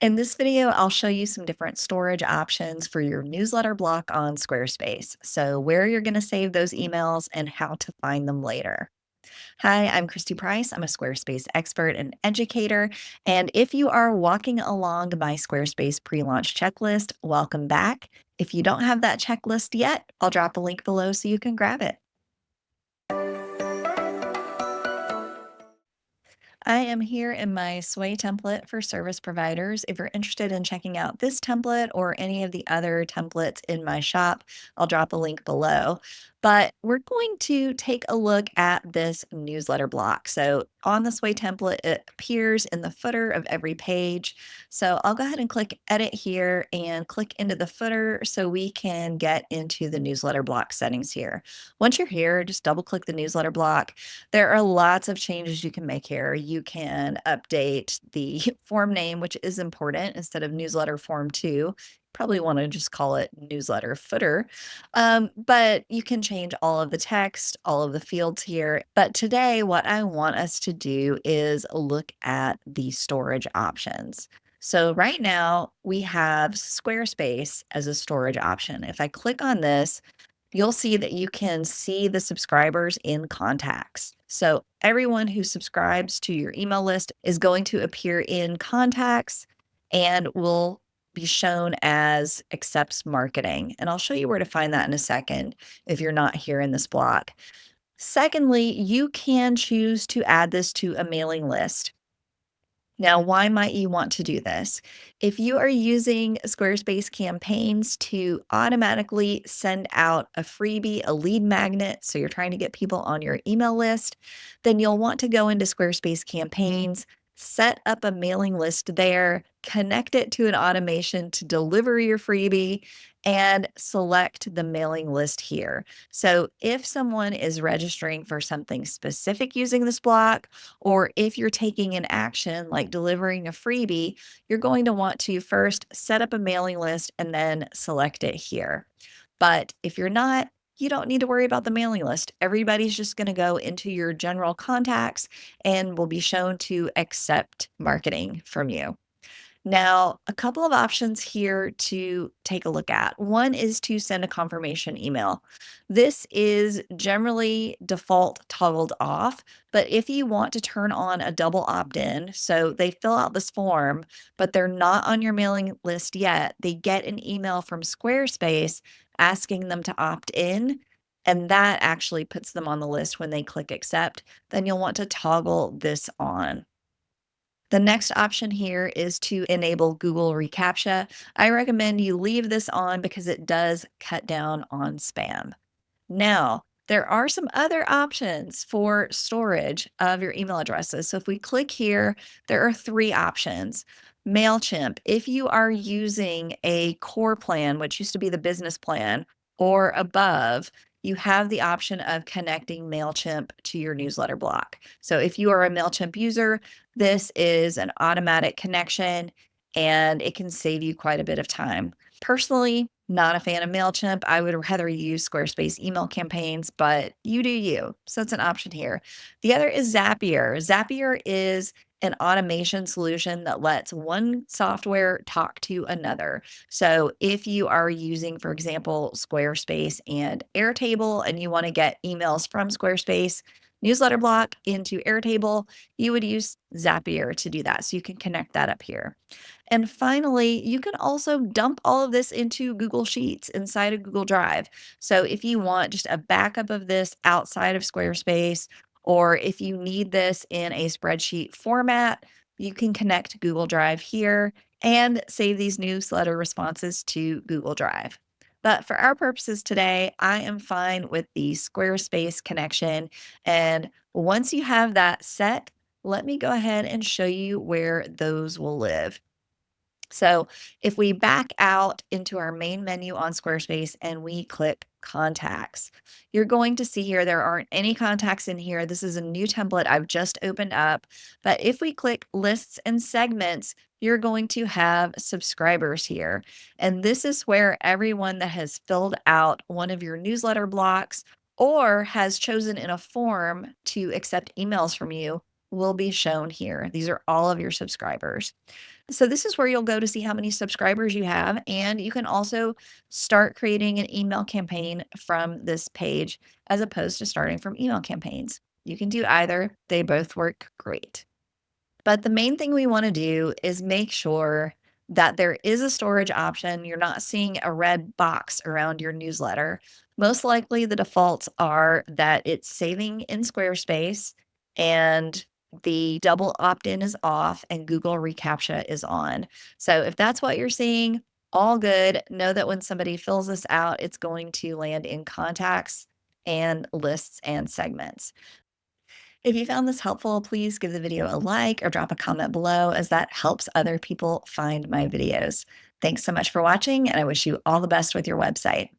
In this video, I'll show you some different storage options for your newsletter block on Squarespace. So where you're going to save those emails and how to find them later. Hi, I'm Christy Price. I'm a Squarespace expert and educator. And if you are walking along my Squarespace pre-launch checklist, welcome back. If you don't have that checklist yet, I'll drop a link below so you can grab it. I am here in my Sway template for service providers. If you're interested in checking out this template or any of the other templates in my shop, I'll drop a link below. But we're going to take a look at this newsletter block. So on the Sway template, it appears in the footer of every page. So I'll go ahead and click edit here and click into the footer so we can get into the newsletter block settings here. Once you're here, just double click the newsletter block. There are lots of changes you can make here. You can update the form name, which is important, instead of newsletter form 2. Probably want to just call it newsletter footer. But you can change all of the text, all of the fields here. But today, what I want us to do is look at the storage options. So right now we have Squarespace as a storage option. If I click on this, you'll see that you can see the subscribers in contacts. So everyone who subscribes to your email list is going to appear in contacts and will be shown as accepts marketing. And I'll show you where to find that in a second if you're not here in this block. Secondly, you can choose to add this to a mailing list. Now, why might you want to do this? If you are using Squarespace campaigns to automatically send out a freebie, a lead magnet, so you're trying to get people on your email list, then you'll want to go into Squarespace campaigns, set up a mailing list there, connect it to an automation to deliver your freebie, and select the mailing list here. So if someone is registering for something specific using this block, or if you're taking an action like delivering a freebie, you're going to want to first set up a mailing list and then select it here. But if you're not, you don't need to worry about the mailing list. Everybody's just going to go into your general contacts and will be shown to accept marketing from you. Now, a couple of options here to take a look at. One is to send a confirmation email. This is generally default toggled off, but if you want to turn on a double opt-in, so they fill out this form, but they're not on your mailing list yet, they get an email from Squarespace asking them to opt in, and that actually puts them on the list when they click accept, then you'll want to toggle this on. The next option here is to enable Google reCAPTCHA. I recommend you leave this on because it does cut down on spam. Now, there are some other options for storage of your email addresses. So if we click here, there are 3 options. MailChimp, if you are using a core plan, which used to be the business plan, or above, you have the option of connecting MailChimp to your newsletter block. So if you are a MailChimp user, this is an automatic connection and it can save you quite a bit of time. Personally, not a fan of MailChimp. I would rather use Squarespace email campaigns, but you do you. So it's an option here. The other is Zapier. Zapier is an automation solution that lets one software talk to another. So if you are using, for example, Squarespace and Airtable, and you want to get emails from Squarespace newsletter block into Airtable, you would use Zapier to do that. So you can connect that up here. And finally, you can also dump all of this into Google Sheets inside of Google Drive. So if you want just a backup of this outside of Squarespace, or if you need this in a spreadsheet format, you can connect Google Drive here and save these newsletter responses to Google Drive. But for our purposes today, I am fine with the Squarespace connection. And once you have that set, let me go ahead and show you where those will live. So if we back out into our main menu on Squarespace and we click contacts, you're going to see here there aren't any contacts in here. This is a new template I've just opened up. But if we click lists and segments, you're going to have subscribers here. And this is where everyone that has filled out one of your newsletter blocks or has chosen in a form to accept emails from you will be shown here. These are all of your subscribers. So this is where you'll go to see how many subscribers you have, and you can also start creating an email campaign from this page as opposed to starting from email campaigns. You can do either. They both work great. But the main thing we want to do is make sure that there is a storage option. You're not seeing a red box around your newsletter. Most likely, the defaults are that it's saving in Squarespace and the double opt in is off and Google reCAPTCHA is on. So, if that's what you're seeing, all good. Know that when somebody fills this out, it's going to land in contacts and lists and segments. If you found this helpful, please give the video a like or drop a comment below as that helps other people find my videos. Thanks so much for watching, and I wish you all the best with your website.